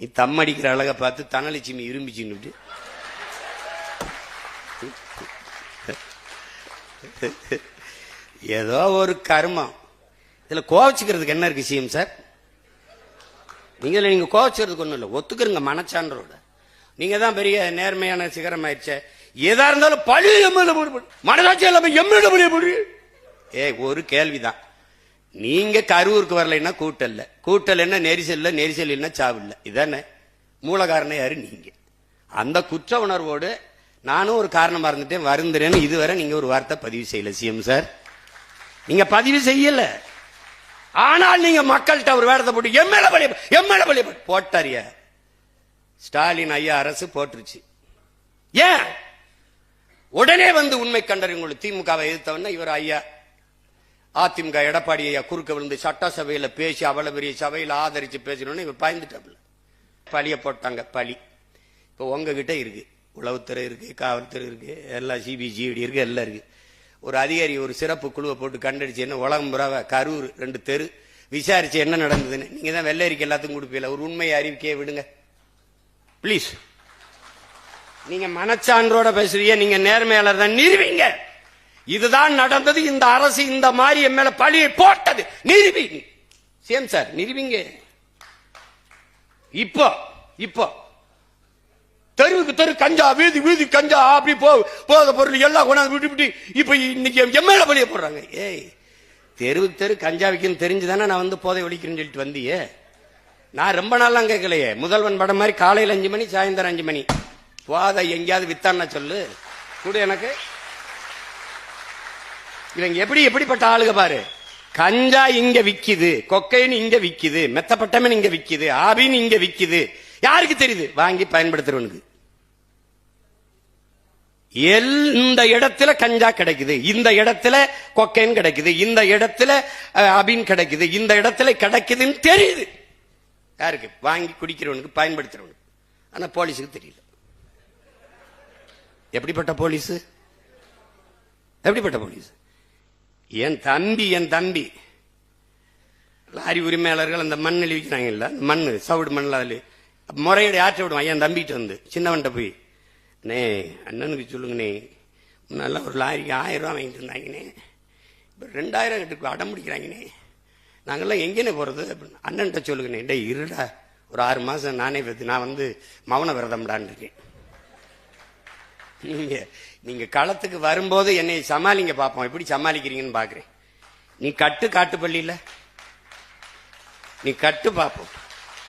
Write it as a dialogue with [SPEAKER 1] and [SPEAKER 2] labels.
[SPEAKER 1] நீ தம் அடிக்கிற அழகை பார்த்து தனலட்சுமி இரும்பிச்சுன்னு ஏதோ ஒரு கர்மம். இதுல கோவச்சுக்கிறதுக்கு என்ன இருக்கு சிஎம் சார்? நீங்க கோவச்சுக்கிறதுக்கு ஒண்ணும் இல்லை, ஒத்துக்கிறங்க மனச்சான்றோட. நீங்க தான் பெரிய நேர்மையான சிகரம் ஆயிடுச்ச. எதா இருந்தாலும் பழி மனசாட்சி எல்லாமே எம்எல்ஏ பழி. ஒரு கேள்விதான், நீங்க கரூருக்கு வரலைன்னா கூட்டல்ல, கூட்டல் என்ன நெரிசல்ல, நெரிசல் என்ன சாவு இல்ல. இதானே மூல காரணம் யாரு? நீங்க. அந்த குற்ற உணர்வோடு நானும் ஒரு காரணமா இருந்துட்டேன், வருந்துறேன்னு இதுவரை நீங்க ஒரு வார்த்தை பதிவு செய்யல சிஎம் சார். நீங்க பதிவு செய்யல. ஆனால் நீங்க மக்கள்கிட்ட ஒரு வேடத்தை போட்டு எம்எல்ஏ போட்டாரியா? ஸ்டாலின் ஐயா அரசு போட்டுருச்சு. ஏன் உடனே வந்து உண்மை கண்டறிஞர்கள் திமுகவை எதிர்த்தவன இவர் ஐயா அதிமுக எடப்பாடி ஐயா குறுக்க விழுந்து சட்டசபையில பேசி அவ்வளவு பெரிய சபையில ஆதரிச்சு பேசணும்னு இவர் பயந்துட்டாப்ல. பழிய போட்டாங்க. பழி இப்ப உங்ககிட்ட இருக்கு, உளவுத்துறை இருக்கு, காவல்துறை இருக்கு, எல்லாம் சிபிசிஐடி இருக்கு, எல்லாம் இருக்கு. ஒரு அதிகாரி ஒரு சிறப்பு குழுவை போட்டு கண்டடிச்சு என்ன உலகம் புறாவ கரூர் 2 தெரு விசாரிச்சு என்ன நடந்ததுன்னு நீங்க தான் வெள்ளரிக்கை எல்லாத்துக்கும் கொடுப்பீல. ஒரு உண்மை அறிவிக்கையை விடுங்க பிளீஸ். நீங்க மனச்சான்றோட பேசுறீங்க, நீங்க நேர்மையாளர் தான், நிறுவீங்க. இதுதான் நடந்தது, இந்த அரசு இந்த மாதிரி என் மேல பழியை போட்டது, நிறுவீங்க சிஎம் சார், நிறுவீங்க. இப்போ தெருவுக்கு தெரு கஞ்சா, வீதி வீதி கஞ்சா, அப்படி போத பொருள் எல்லாம் கொண்டாந்து விட்டு இப்ப இன்னைக்கு எம்எல்ஏ பழிய போடுறாங்க. தெருவுக்கு தெரு கஞ்சா விற்கணும் தெரிஞ்சுதானே நான் வந்து போதை ஒழிக்கிறேன்னு சொல்லிட்டு வந்தியே. நான் ரொம்ப நாள்லாம் கேட்கலையே. முதல்வன் படம் மாதிரி காலையில் 5 மணி சாயந்தரம் 5 மணி போதை எங்கேயாவது வித்தான்னா சொல்லு கூட எனக்கு. இவங்க எப்படிப்பட்ட ஆளுக பாரு. கஞ்சா இங்க விக்குது, கொக்கைன் இங்க விக்குது, மெத்தப்பட்டமன் இங்க விக்குது, ஆபின் இங்க விக்குது. யாருக்கு தெரியுது? வாங்கி பயன்படுத்துறவனுக்கு. இந்த இடத்துல கஞ்சா கிடைக்குது, இந்த இடத்துல கொக்கைன் கிடைக்குது, இந்த இடத்துல அபின் கிடைக்குது, இந்த இடத்துல கிடைக்குதுன்னு தெரியுது. யாருக்கு? வாங்கி குடிக்கிறவனுக்கு, பயன்படுத்துறவனுக்கு. ஆனா போலீஸுக்கு தெரியல. எப்படிப்பட்ட போலீஸ்? எப்படிப்பட்ட போலீஸ்? என் தம்பி லாரி உரிமையாளர்கள் அந்த மண் அழிவிக்கிறாங்க இல்ல, மண் சவுடு மண்ணில் அதில் முறையீடு ஆற்ற விடுவான். என் தம்பிட்டு வந்து சின்னவன்ட்ட போய், அண்ணே அண்ணனுக்கு சொல்லுங்கண்ணே, முன்னெல்லாம் ஒரு லாரிக்கு 1000 ரூபா வாங்கிட்டு இருந்தாங்கண்ணே, இப்போ 2000 கட்டுக்கு அடம் பிடிக்கிறாங்கண்ணே, நாங்கள்லாம் எங்கேனே போகிறது அப்படின்னு. அண்ணன்ட்ட சொல்லுங்கண்ணே. டே இருடா, ஒரு 6 மாதம் நானே பார்த்து நான் வந்து மௌன விரதம்டான்னு இருக்கேன். நீங்க களத்துக்கு வரும்போது என்னை சமாளிங்க பார்ப்போம், எப்படி சமாளிக்கிறீங்கன்னு பாக்குறேன். நீ காட்டு பள்ளியில நீ கட்டு பார்ப்போம்.